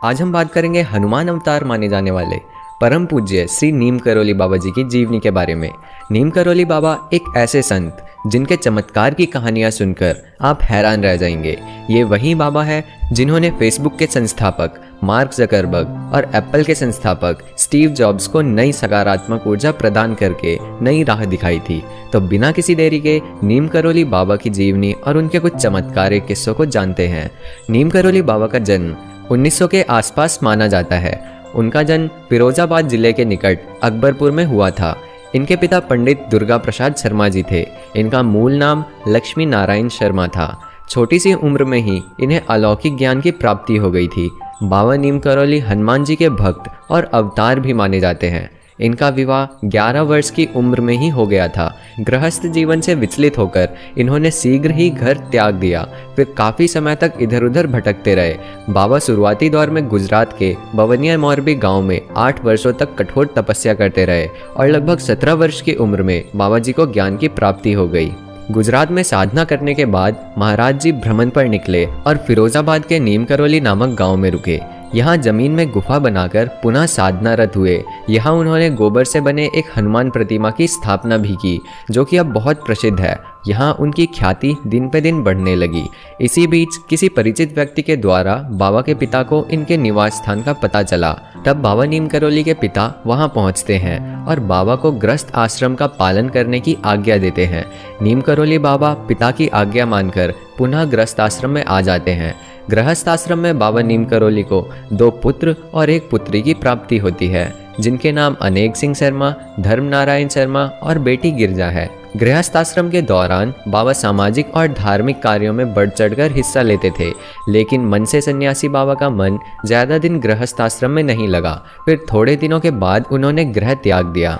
आज हम बात करेंगे हनुमान अवतार माने जाने वाले परम पूज्य श्री नीम करोली बाबा जी की जीवनी के बारे में। नीम करोली बाबा एक ऐसे संत जिनके चमत्कार की कहानियां सुनकर आप हैरान रह जाएंगे। ये वही बाबा है जिन्होंने फेसबुक के संस्थापक मार्क जकरबर्ग और एप्पल के संस्थापक स्टीव जॉब्स को नई सकारात्मक ऊर्जा प्रदान करके नई राह दिखाई थी। तो बिना किसी देरी के नीम करोली बाबा की जीवनी और उनके कुछ चमत्कारिक किस्सों को जानते हैं। नीम करोली बाबा का जन्म 1900 के आसपास माना जाता है। उनका जन्म फिरोजाबाद जिले के निकट अकबरपुर में हुआ था। इनके पिता पंडित दुर्गा प्रसाद शर्मा जी थे। इनका मूल नाम लक्ष्मी नारायण शर्मा था। छोटी सी उम्र में ही इन्हें अलौकिक ज्ञान की प्राप्ति हो गई थी। बाबा नीम करोली हनुमान जी के भक्त और अवतार भी माने जाते हैं। इनका विवाह 11 वर्ष की उम्र में ही हो गया था। गृहस्थ जीवन से विचलित होकर इन्होंने शीघ्र ही घर त्याग दिया। फिर काफ़ी समय तक इधर उधर भटकते रहे। बाबा शुरुआती दौर में गुजरात के बवनिया मोरबी गांव में 8 वर्षों तक कठोर तपस्या करते रहे और लगभग 17 वर्ष की उम्र में बाबा जी को ज्ञान की प्राप्ति हो गई। गुजरात में साधना करने के बाद महाराज जी भ्रमण पर निकले और फिरोजाबाद के नीम करोली नामक गांव में रुके। यहाँ जमीन में गुफा बनाकर पुनः साधनारत हुए। यहाँ उन्होंने गोबर से बने एक हनुमान प्रतिमा की स्थापना भी की, जो कि अब बहुत प्रसिद्ध है। यहाँ उनकी ख्याति दिन पे दिन बढ़ने लगी। इसी बीच किसी परिचित व्यक्ति के द्वारा बाबा के पिता को इनके निवास स्थान का पता चला। तब बाबा नीम करोली के पिता वहाँ पहुँचते हैं और बाबा को गृहस्थ आश्रम का पालन करने की आज्ञा देते हैं। नीम करोली बाबा पिता की आज्ञा मानकर पुनः गृहस्थ आश्रम में आ जाते हैं। गृहस्थ आश्रम में बाबा नीम करोली को 2 पुत्र और 1 पुत्री की प्राप्ति होती है, जिनके नाम अनेक सिंह शर्मा, धर्म नारायण शर्मा और बेटी गिरजा है। गृहस्थ आश्रम के दौरान बाबा सामाजिक और धार्मिक कार्यों में बढ़ चढ़कर हिस्सा लेते थे, लेकिन मन से सन्यासी बाबा का मन ज़्यादा दिन गृहस्थ आश्रम में नहीं लगा। फिर थोड़े दिनों के बाद उन्होंने गृह त्याग दिया।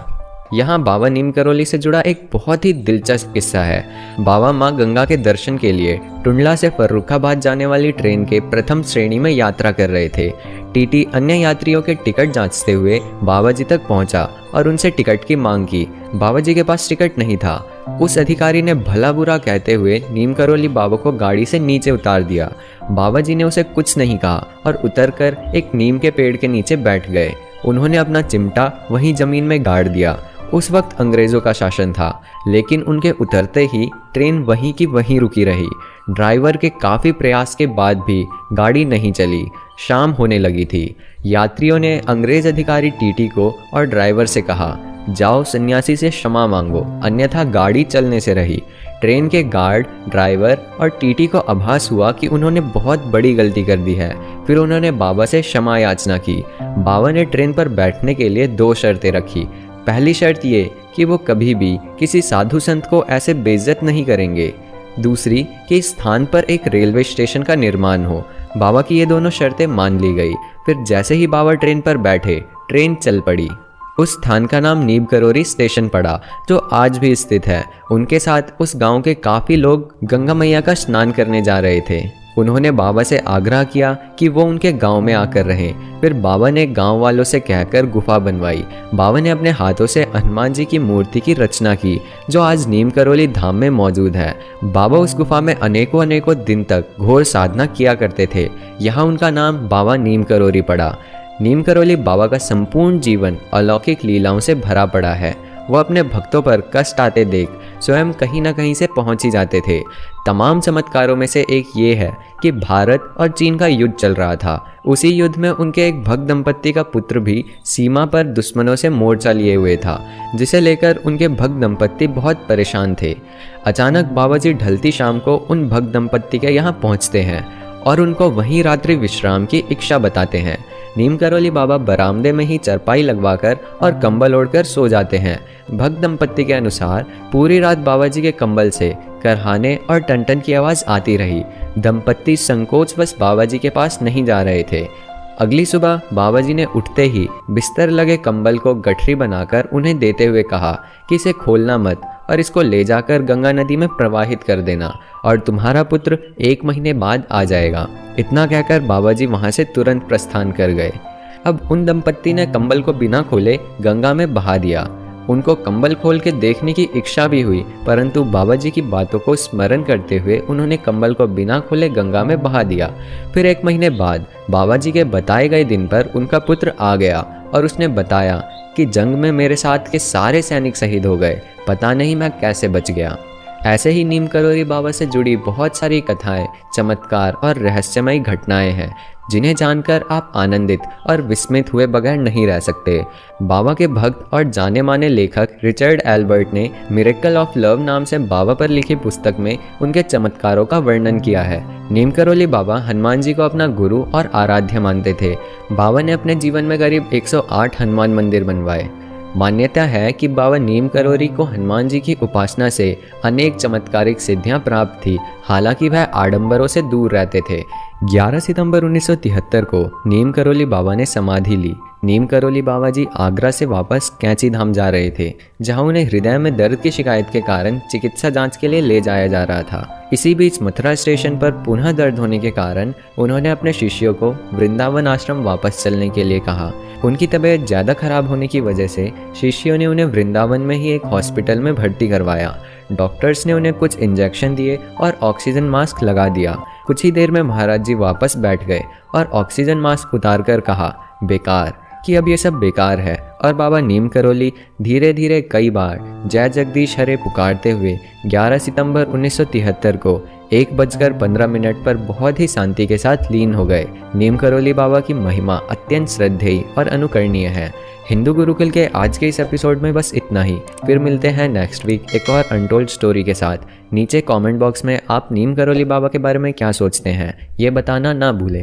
यहाँ बाबा नीम करोली से जुड़ा एक बहुत ही दिलचस्प किस्सा है। बाबा माँ गंगा के दर्शन के लिए टुंडला से फर्रुखाबाद जाने वाली ट्रेन के प्रथम श्रेणी में यात्रा कर रहे थे। टीटी अन्य यात्रियों के टिकट जांचते हुए बाबा जी तक पहुंचा और उनसे टिकट की मांग की। बाबा जी के पास टिकट नहीं था। उस अधिकारी ने भला बुरा कहते हुए नीम करोली बाबा को गाड़ी से नीचे उतार दिया। बाबा जी ने उसे कुछ नहीं कहा और उतरकर एक नीम के पेड़ के नीचे बैठ गए। उन्होंने अपना चिमटा वहीं जमीन में गाड़ दिया। उस वक्त अंग्रेज़ों का शासन था, लेकिन उनके उतरते ही ट्रेन वहीं की वहीं रुकी रही। ड्राइवर के काफ़ी प्रयास के बाद भी गाड़ी नहीं चली। शाम होने लगी थी। यात्रियों ने अंग्रेज़ अधिकारी टीटी को और ड्राइवर से कहा, जाओ सन्यासी से क्षमा मांगो, अन्यथा गाड़ी चलने से रही। ट्रेन के गार्ड, ड्राइवर और टीटी को आभास हुआ कि उन्होंने बहुत बड़ी गलती कर दी है। फिर उन्होंने बाबा से क्षमा याचना की। बाबा ने ट्रेन पर बैठने के लिए 2 शर्तें रखी। पहली शर्त ये कि वो कभी भी किसी साधु संत को ऐसे बेइज्जत नहीं करेंगे। दूसरी कि इस स्थान पर एक रेलवे स्टेशन का निर्माण हो। बाबा की ये दोनों शर्तें मान ली गई। फिर जैसे ही बाबा ट्रेन पर बैठे, ट्रेन चल पड़ी। उस स्थान का नाम नीम करोली स्टेशन पड़ा, जो आज भी स्थित है। उनके साथ उस गांव के काफ़ी लोग गंगा मैया का स्नान करने जा रहे थे। उन्होंने बाबा से आग्रह किया कि वो उनके गांव में आकर रहें। फिर बाबा ने गांव वालों से कहकर गुफा बनवाई। बाबा ने अपने हाथों से हनुमान जी की मूर्ति की रचना की, जो आज नीम करोली धाम में मौजूद है। बाबा उस गुफा में अनेकों दिन तक घोर साधना किया करते थे। यहाँ उनका नाम बाबा नीम करोली पड़ा। नीम करोली बाबा का संपूर्ण जीवन अलौकिक लीलाओं से भरा पड़ा है। वह अपने भक्तों पर कष्ट आते देख स्वयं कहीं ना कहीं से पहुंच ही जाते थे। तमाम चमत्कारों में से एक ये है कि भारत और चीन का युद्ध चल रहा था। उसी युद्ध में उनके एक भक्त दंपत्ति का पुत्र भी सीमा पर दुश्मनों से मोर्चा लिए हुए था, जिसे लेकर उनके भक्त दंपत्ति बहुत परेशान थे। अचानक बाबा जी ढलती शाम को उन भक्त दंपत्ति के यहाँ पहुँचते हैं और उनको वहीं रात्रि विश्राम की इच्छा बताते हैं। नीम करोली बाबा बरामदे में ही चरपाई लगवाकर और कंबल ओढ़कर सो जाते हैं। भक्त दंपत्ति के अनुसार पूरी रात बाबा जी के कंबल से करहाने और टन की आवाज़ आती रही। दंपत्ति संकोचवश बाबा जी के पास नहीं जा रहे थे। अगली सुबह बाबा जी ने उठते ही बिस्तर लगे कंबल को गठरी बनाकर उन्हें देते हुए कहा कि इसे खोलना मत और इसको ले जाकर गंगा नदी में प्रवाहित कर देना और तुम्हारा पुत्र 1 महीने बाद आ जाएगा। इतना कहकर बाबा जी वहाँ से तुरंत प्रस्थान कर गए। अब उन दंपत्ति ने कंबल को बिना खोले गंगा में बहा दिया। उनको कंबल खोल के देखने की इच्छा भी हुई, परंतु बाबा जी की बातों को स्मरण करते हुए उन्होंने कंबल को बिना खोले गंगा में बहा दिया। फिर 1 महीने बाद बाबा जी के बताए गए दिन पर उनका पुत्र आ गया और उसने बताया कि जंग में मेरे साथ के सारे सैनिक शहीद हो गए, पता नहीं मैं कैसे बच गया। ऐसे ही नीम करोली बाबा से जुड़ी बहुत सारी कथाएं, चमत्कार और रहस्यमयी घटनाएं हैं जिन्हें जानकर आप आनंदित और विस्मित हुए बगैर नहीं रह सकते। बाबा के भक्त और जाने माने लेखक रिचर्ड एल्बर्ट ने मिरेकल ऑफ लव नाम से बाबा पर लिखी पुस्तक में उनके चमत्कारों का वर्णन किया है। नीम करोली बाबा हनुमान जी को अपना गुरु और आराध्य मानते थे। बाबा ने अपने जीवन में करीब 108 हनुमान मंदिर बनवाए। मान्यता है कि बाबा नीम करोली को हनुमान जी की उपासना से अनेक चमत्कारिक सिद्धियां प्राप्त थी, हालांकि वह आडंबरों से दूर रहते थे। 11 सितंबर 1973 को नीम करोली बाबा ने समाधि ली। नीम करोली बाबा जी आगरा से वापस कैंची धाम जा रहे थे, जहां उन्हें हृदय में दर्द की शिकायत के कारण चिकित्सा जांच के लिए ले जाया जा रहा था। इसी बीच मथुरा स्टेशन पर पुनः दर्द होने के कारण उन्होंने अपने शिष्यों को वृंदावन आश्रम वापस चलने के लिए कहा। उनकी तबीयत ज़्यादा खराब होने की वजह से शिष्यों ने उन्हें वृंदावन में ही एक हॉस्पिटल में भर्ती करवाया। डॉक्टर्स ने उन्हें कुछ इंजेक्शन दिए और ऑक्सीजन मास्क लगा दिया। कुछ ही देर में महाराज जी वापस बैठ गए और ऑक्सीजन मास्क उतारकर कहा, बेकार, कि अब ये सब बेकार है। और बाबा नीम करोली धीरे धीरे कई बार जय जगदीश हरे पुकारते हुए 11 सितंबर 1973 को 1:15 पर बहुत ही शांति के साथ लीन हो गए। नीम करोली बाबा की महिमा अत्यंत श्रद्धेय और अनुकरणीय है। हिंदू गुरुकुल के आज के इस एपिसोड में बस इतना ही। फिर मिलते हैं नेक्स्ट वीक एक और अनटोल्ड स्टोरी के साथ। नीचे कमेंट बॉक्स में आप नीम करोली बाबा के बारे में क्या सोचते हैं ये बताना ना भूलें।